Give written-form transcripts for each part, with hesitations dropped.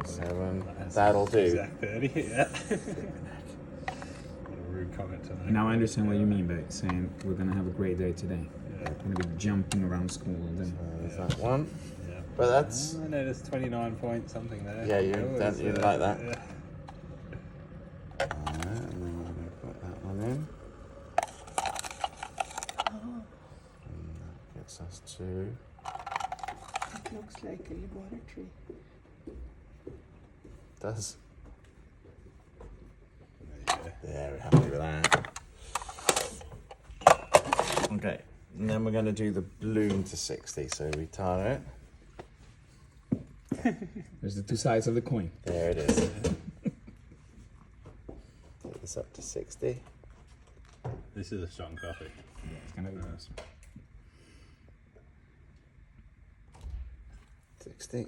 7. That'll do. Exact 30, yeah. What a rude comment to make. Now I understand what you mean by saying we're going to have a great day today. Yeah. We're going to be jumping around school all day. There's that one. Yeah. But that's... I noticed 29 point something there. Yeah, you like that. Yeah. And then we're going to put that one in. And that gets us to... It looks like a laboratory. Does. There you go. Yeah, we're happy with that. Okay, and then we're going to do the bloom to 60. So we tire it. There's the two sides of the coin. There it is. Take this up to 60. This is a strong coffee. Yeah, it's going to be nice. 60.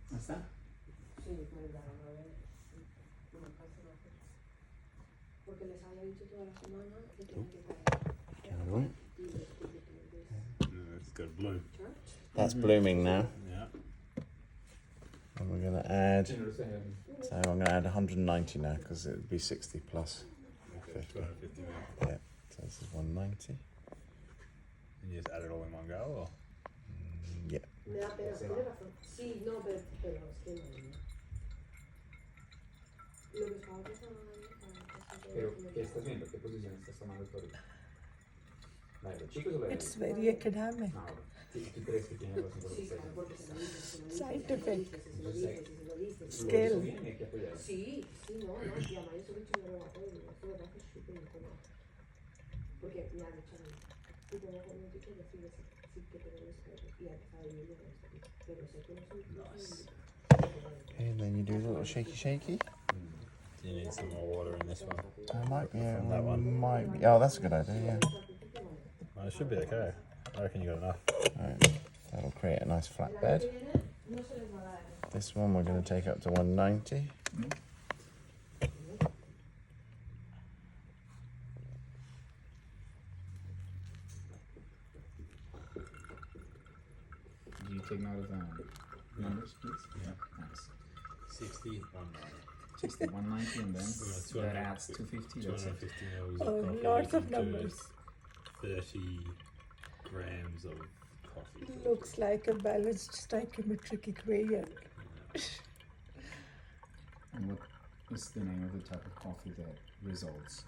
What's that? It's got bloom. That's blooming now. Yeah. And we're going to add... So I'm going to add 190 now because it would be 60 plus 50. 250 mil. Yeah, so this is 190. And you just add it all in one go, or? Yeah. Sí, no, pero es que no. Lo que estaba pensando Pero, ¿qué estás viendo? ¿Qué posición estás tomando tú ahorita? ¿La de los chicos o la de It's very academic, No, ¿tú crees que tiene razón por lo que está diciendo? scientific, Lo skill. hizo bien y hay que apoyarlo. Sí, no, y además yo soy hecho de laboratorio y esto de verdad que es súper incómodo. Porque me han dicho a mí, tú te vas a un tipo de decir sí que tenemos y a dejar de vivir en esto, pero sé que no soy Okay, and then you do a little shaky shaky. Do you need some more water in this one? That might be From that one. Might be. Oh, that's a good idea, yeah. Well, it should be okay. I reckon you got enough. Alright, that'll create a nice flat bed. This one we're going to take up to 190. Do you take note of the numbers, please? Yeah. Nice. 60, 190. 60, 190, and then Well, that adds 250. That's it. 250 mils Oh, of coffee. lots of into numbers. 30 grams of coffee. Looks like a balanced stoichiometric equation. And what is the name of the type of coffee that results?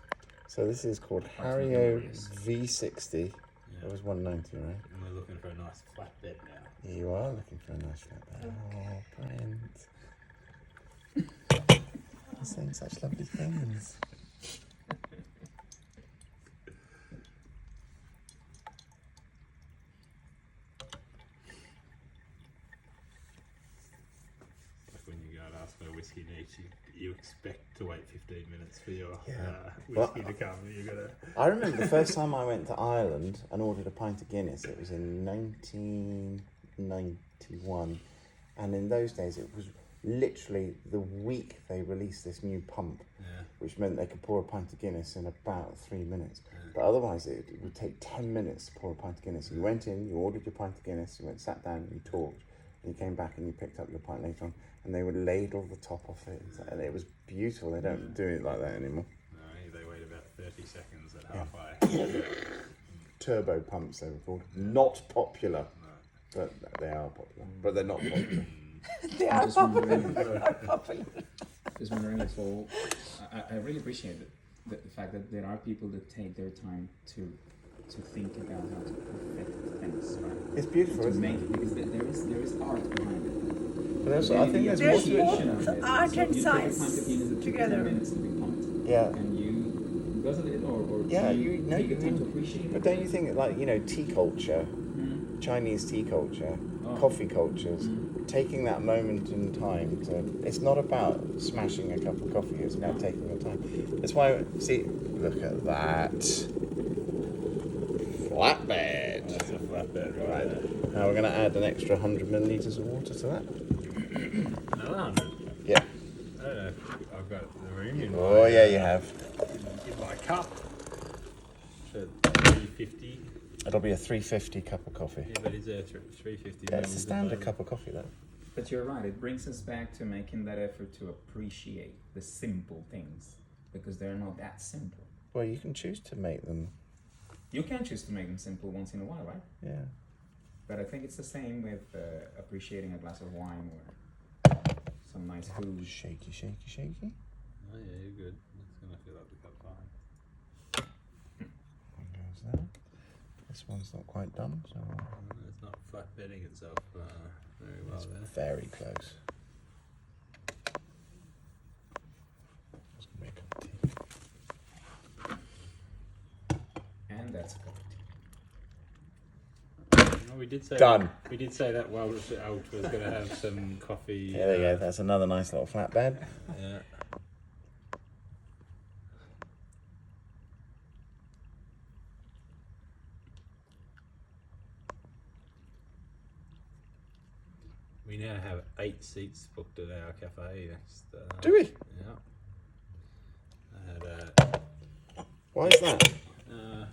So this is called That's Hario glorious. V60. Yeah. It was 190, right? And we're looking for a nice flat bed now. You are looking for a nice flat bed. Oh, Brent. You're saying such lovely things. Like when you go and ask for a whiskey niche, you expect to wait 15 minutes for your Yeah. whiskey Well, to come. You're gonna. I remember the first time I went to Ireland and ordered a pint of Guinness. It was in 1991, and in those days it was literally the week they released this new pump, Yeah. which meant they could pour a pint of Guinness in about 3 minutes. But otherwise it would take 10 minutes to pour a pint of Guinness. You went in, you ordered your pint of Guinness, you went, sat down, you talked, and you came back and you picked up your pint later on, and they would ladle the top off it, and it was beautiful. They don't do it like that anymore. No, they wait about 30 seconds at Yeah. halfway. Turbo pumps, they were called. Not popular, but they are popular. But they're not popular. They are Just popular, wondering- but not popular. Just wondering if all, I really appreciate the fact that there are people that take their time to think about how to perfect things, right? It's beautiful, To isn't make it? it, because there is art behind it. But there's, I think there's There's more to more- it. Appreciation of it. art So and you take a science pint of Guinness that took together. 10 minutes to be pumped, Yeah. and you guzzle it, or Yeah, do you know, take the time to appreciate but it. don't you think that, like, you know, tea culture, Mhm. Chinese tea culture, Oh. coffee cultures, taking that moment in time to, it's not about smashing a cup of coffee, it's about taking the time. That's why, see, look at that. Flatbed. That's a flatbed, right? Right, now we're going to add an extra 100 millilitres of water to that. Another 100. Yeah. I don't know. I've got the room in Oh my, yeah, you have. in my cup. For 350. It'll be a 350 cup of coffee. Yeah, but is there 350? Yeah, it's a standard cup of coffee though. But you're right, it brings us back to making that effort to appreciate the simple things, because they're not that simple. Well, you can choose to make them. You can choose to make them simple once in a while, right? Yeah. But I think it's the same with appreciating a glass of wine or some nice food. Shaky, shaky, shaky. Oh yeah, you're good. It's gonna fill up the cup fine. One goes there. This one's not quite done, so It's not flat bedding itself very well it's there. very close. Just gonna make a cup of tea. And that's a cup of tea. Well, we did say Done. We did say that Walter was going to have some coffee. Yeah, there you go. That's another nice little flatbed. Yeah. We now have 8 seats booked at our cafe next. Do we? Yeah. I had Why is that? uh,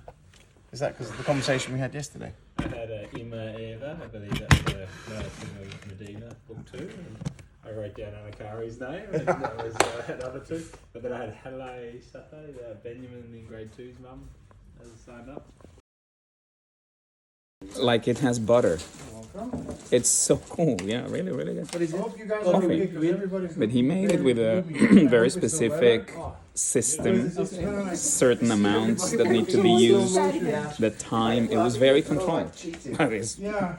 Is that because of the conversation we had yesterday? I had Emma Eva, I believe that's the nursing of Medina, book 2. And I wrote down Anakari's name, and that was another 2. But then I had Halle Sato, Benjamin in grade 2's mum, has signed up. Like it has butter. It's so cool, yeah, really, really good. What is it? Coffee. But he made it with a very specific system, certain amounts that need to be used, the time. It was very controlled. That is Yeah.